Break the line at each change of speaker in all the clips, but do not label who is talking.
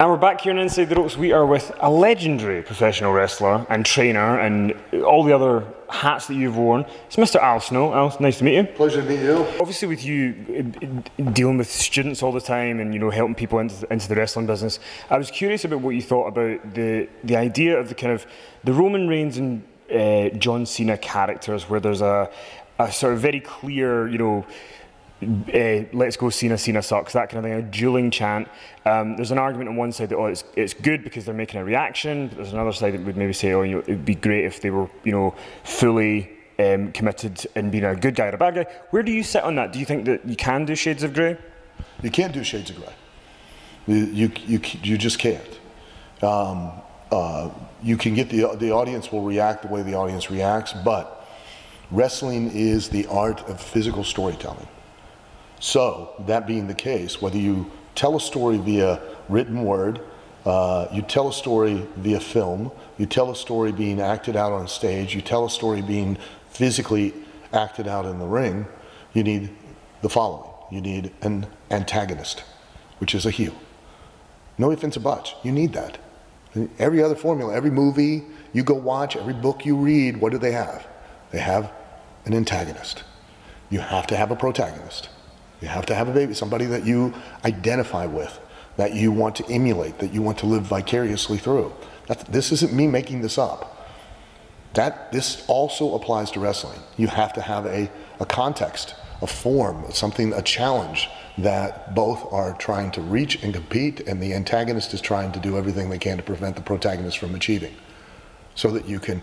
And we're back here on Inside the Ropes. We are with a legendary professional wrestler and trainer and all the other hats that you've worn. It's Mr. Al Snow. Al, nice to meet you.
Pleasure to meet you.
Obviously with you dealing with students all the time and, you know, helping people into the wrestling business, I was curious about what you thought about the idea of the kind of the Roman Reigns and John Cena characters, where there's a sort of very clear, you know, let's go Cena, Cena sucks, that kind of thing, a dueling chant. There's an argument on one side that, oh, it's good because they're making a reaction, but there's another side that would maybe say, oh, you know, it'd be great if they were, you know, fully committed in being a good guy or a bad guy. Where do you sit on that? Do you think that you can do shades of grey?
You can't do shades of grey. You just can't. You can get the audience will react the way the audience reacts, but wrestling is the art of physical storytelling. So, that being the case, whether you tell a story via written word, you tell a story via film, you tell a story being acted out on stage, you tell a story being physically acted out in the ring, you need the following. You need an antagonist, which is a heel. No ifs, ands, or buts. You need that. Every other formula, every movie you go watch, every book you read, what do they have? They have an antagonist. You have to have a protagonist. You have to have a baby, somebody that you identify with, that you want to emulate, that you want to live vicariously through. This isn't me making this up. This also applies to wrestling. You have to have a context, a form, something, a challenge that both are trying to reach and compete, and the antagonist is trying to do everything they can to prevent the protagonist from achieving, so that you can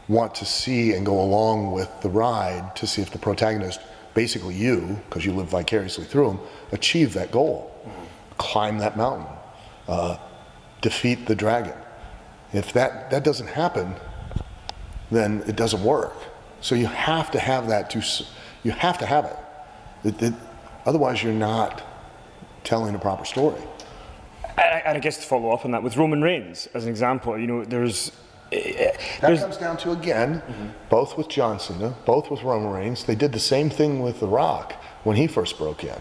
want to see and go along with the ride to see if the protagonist, basically you, because you live vicariously through them, achieve that goal. Climb that mountain. Defeat the dragon. If that doesn't happen, then it doesn't work. So you have to have that you have to have it. Otherwise you're not telling a proper story.
And I guess to follow up on that, with Roman Reigns, as an example, you know,
that comes down to, again, both with John Cena, both with Roman Reigns, they did the same thing with The Rock when he first broke in.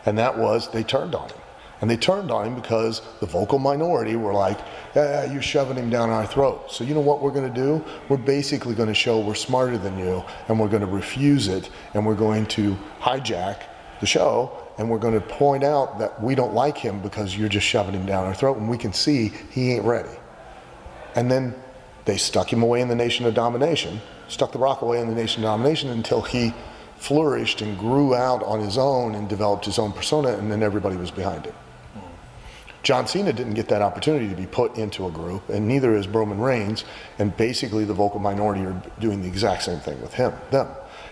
And that was, they turned on him. And they turned on him because the vocal minority were like, yeah, you're shoving him down our throat. So you know what we're going to do? We're basically going to show we're smarter than you, and we're going to refuse it, and we're going to hijack the show, and we're going to point out that we don't like him because you're just shoving him down our throat, and we can see he ain't ready. And then they stuck him away in the Nation of Domination, stuck The Rock away in the Nation of Domination until he flourished and grew out on his own and developed his own persona, and then everybody was behind him. John Cena didn't get that opportunity to be put into a group, and neither is Roman Reigns, and basically the vocal minority are doing the exact same thing with them.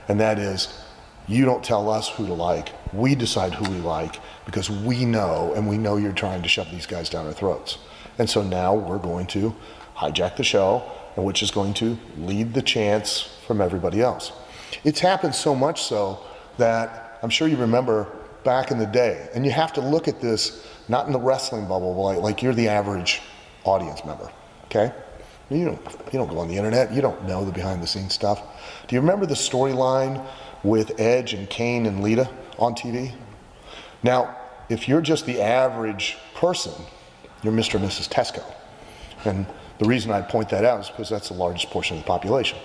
And that is, you don't tell us who to like, we decide who we like, because we know, and we know you're trying to shove these guys down our throats. And so now we're going to hijack the show, and which is going to lead the chants from everybody else. It's happened so much so that I'm sure you remember back in the day, and you have to look at this not in the wrestling bubble, like you're the average audience member, okay? You don't go on the internet, you don't know the behind the scenes stuff. Do you remember the storyline with Edge and Kane and Lita on TV? Now, if you're just the average person, you're Mr. and Mrs. Tesco. And the reason I point that out is because that's the largest portion of the population.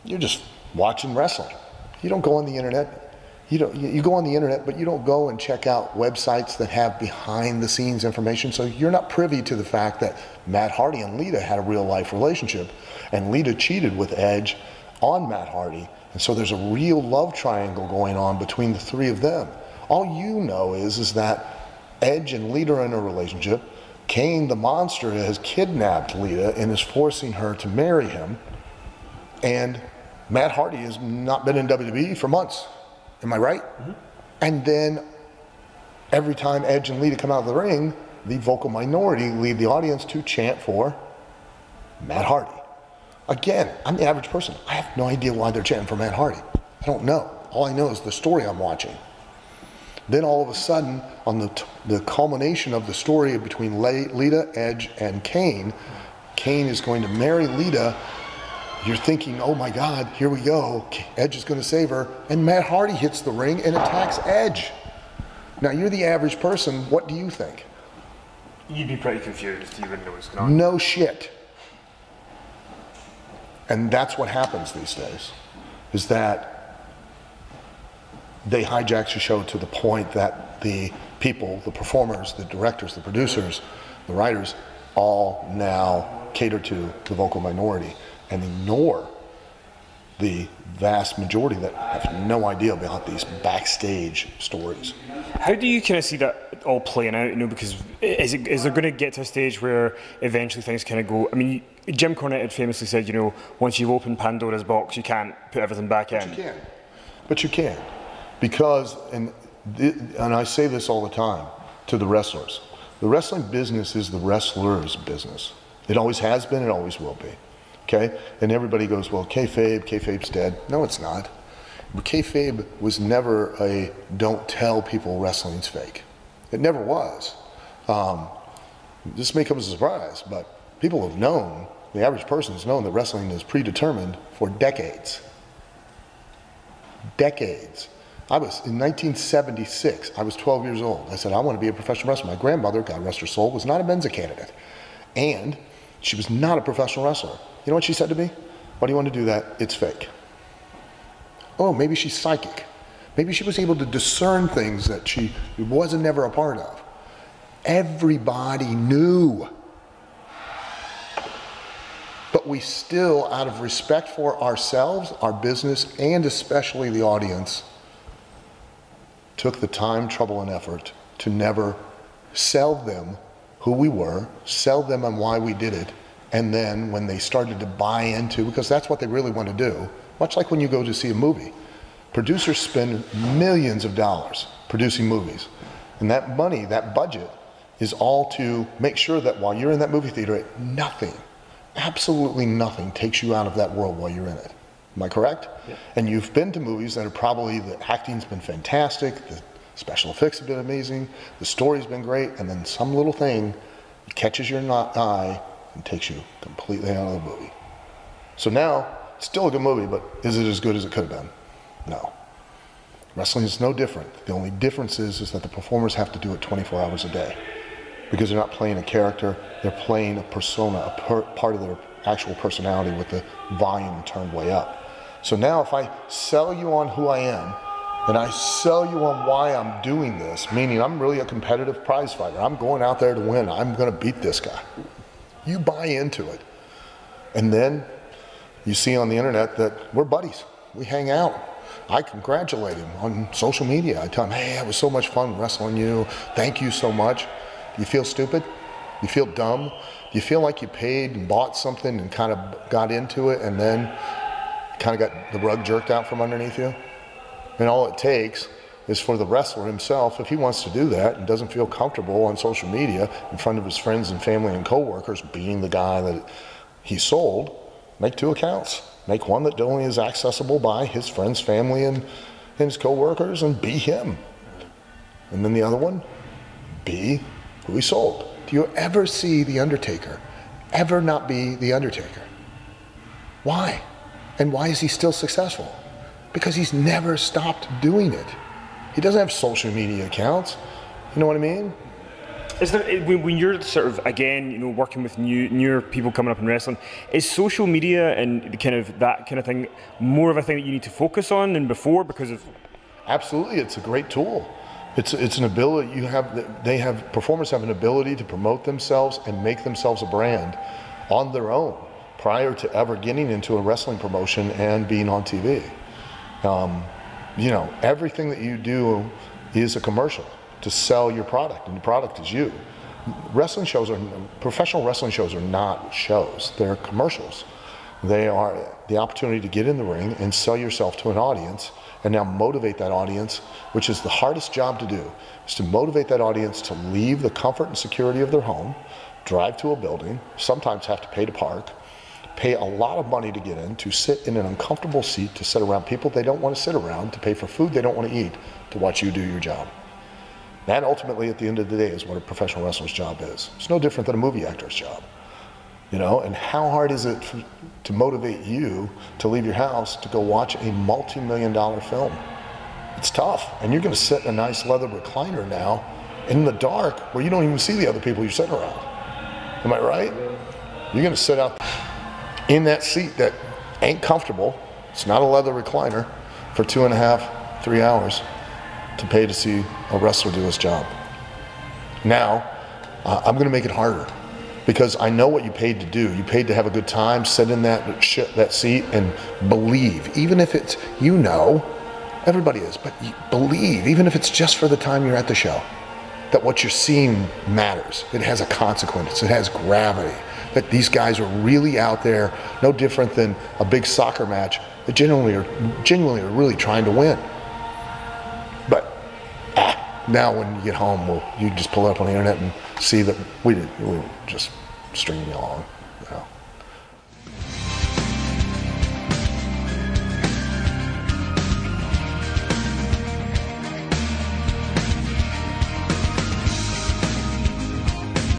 You're just watching wrestling. You don't go on the internet. You go on the internet, but you don't go and check out websites that have behind the scenes information. So you're not privy to the fact that Matt Hardy and Lita had a real life relationship, and Lita cheated with Edge on Matt Hardy. And so there's a real love triangle going on between the three of them. All you know is that Edge and Lita are in a relationship. Kane, the monster, has kidnapped Lita and is forcing her to marry him. And Matt Hardy has not been in WWE for months. Am I right? And then every time Edge and Lita come out of the ring, the vocal minority lead the audience to chant for Matt Hardy. Again, I'm the average person. I have no idea why they're chanting for Matt Hardy. I don't know. All I know is the story I'm watching. Then all of a sudden, on the culmination of the story between Lita, Edge, and Kane, Kane is going to marry Lita. You're thinking, oh my God, here we go. Edge is going to save her. And Matt Hardy hits the ring and attacks Edge. Now, you're the average person. What do you think?
You'd be pretty confused. You wouldn't know what's going on.
No shit. And that's what happens these days, is that they hijack your show to the point that the people, the performers, the directors, the producers, the writers, all now cater to the vocal minority and ignore the vast majority that have no idea about these backstage stories.
How do you kind of see that all playing out, you know, because is there going to get to a stage where eventually things kind of go, I mean, Jim Cornette had famously said, you know, once you've opened Pandora's box, you can't put everything back in.
But you can. But you can. Because, and I say this all the time to the wrestlers, the wrestling business is the wrestler's business. It always has been, it always will be. Okay? And everybody goes, well, kayfabe's dead. No, it's not. But kayfabe was never a don't tell people wrestling's fake. It never was. This may come as a surprise, but people have known, the average person has known that wrestling is predetermined for decades. Decades. In 1976, I was 12 years old. I said, I want to be a professional wrestler. My grandmother, God rest her soul, was not a Mensa candidate. And she was not a professional wrestler. You know what she said to me? Why do you want to do that? It's fake. Oh, maybe she's psychic. Maybe she was able to discern things that she wasn't never a part of. Everybody knew. But we still, out of respect for ourselves, our business, and especially the audience, took the time, trouble, and effort to never sell them who we were, sell them on why we did it, and then when they started to buy into, because that's what they really want to do, much like when you go to see a movie. Producers spend millions of dollars producing movies. And that money, that budget, is all to make sure that while you're in that movie theater, nothing, absolutely nothing takes you out of that world while you're in it. Am I correct? Yeah. And you've been to movies that are probably, the acting's been fantastic, the special effects have been amazing, the story's been great, and then some little thing catches your eye and takes you completely out of the movie. So now, it's still a good movie, but is it as good as it could have been? No. Wrestling is no different. The only difference is that the performers have to do it 24 hours a day, because they're not playing a character, they're playing a persona, part of their actual personality with the volume turned way up. So now if I sell you on who I am, and I sell you on why I'm doing this, meaning I'm really a competitive prize fighter, I'm going out there to win, I'm going to beat this guy. You buy into it. And then you see on the internet that we're buddies. We hang out. I congratulate him on social media. I tell him, hey, it was so much fun wrestling you. Thank you so much. Do you feel stupid? You feel dumb? Do you feel like you paid and bought something and kind of got into it and then kind of got the rug jerked out from underneath you? And all it takes is for the wrestler himself, if he wants to do that and doesn't feel comfortable on social media in front of his friends and family and coworkers being the guy that he sold, make 2 accounts. Make one that only is accessible by his friends, family, and his coworkers, and be him. And then the other one, be who he sold. Do you ever see The Undertaker ever not be The Undertaker? Why? And why is he still successful? Because he's never stopped doing it. He doesn't have social media accounts. You know what I mean?
Is there, when you're sort of, again, you know, working with newer people coming up in wrestling, is social media and kind of that kind of thing more of a thing that you need to focus on than before because of?
Absolutely, it's a great tool. It's an ability you have. Performers have an ability to promote themselves and make themselves a brand on their own prior to ever getting into a wrestling promotion and being on TV. You know, everything that you do is a commercial to sell your product, and the product is you. Professional wrestling shows are not shows, they're commercials. They are the opportunity to get in the ring and sell yourself to an audience, and now motivate that audience, which is the hardest job to do, is to motivate that audience to leave the comfort and security of their home, drive to a building, sometimes have to pay to park, pay a lot of money to get in, to sit in an uncomfortable seat, to sit around people they don't want to sit around, to pay for food they don't want to eat, to watch you do your job. That ultimately, at the end of the day, is what a professional wrestler's job is. It's no different than a movie actor's job. You know, and how hard is it to motivate you to leave your house to go watch a multi-million-dollar film? It's tough, and you're going to sit in a nice leather recliner now in the dark where you don't even see the other people you sit around. Am I right? You're going to sit out in that seat that ain't comfortable. It's not a leather recliner for 2.5, 3 hours to pay to see a wrestler do his job. Now, I'm going to make it harder because I know what you paid to do. You paid to have a good time, sit in that seat and believe, even if it's, you know, everybody is, but you believe, even if it's just for the time you're at the show, that what you're seeing matters. It has a consequence. It has gravity. That these guys are really out there, no different than a big soccer match. They genuinely are really trying to win. But now when you get home, you just pull it up on the internet and see that we were just stringing you along.